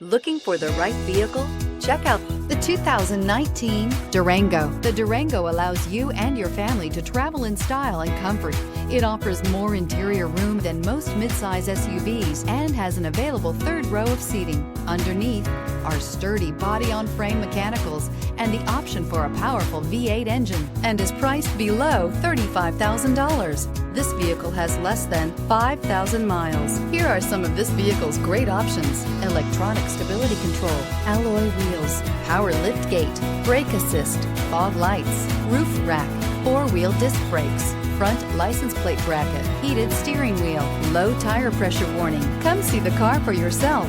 Looking for the right vehicle? Check out the 2019 Durango. The Durango allows you and your family to travel in style and comfort. It offers more interior room than most midsize SUVs and has an available third row of seating. Underneath are sturdy body-on-frame mechanicals and the option for a powerful V8 engine, and is priced below $35,000. This vehicle has less than 5,000 miles. Here are some of this vehicle's great options: electronic stability control, alloy wheels, power lift gate, brake assist, fog lights, roof rack, four-wheel disc brakes, front license plate bracket, heated steering wheel, low tire pressure warning. Come see the car for yourself.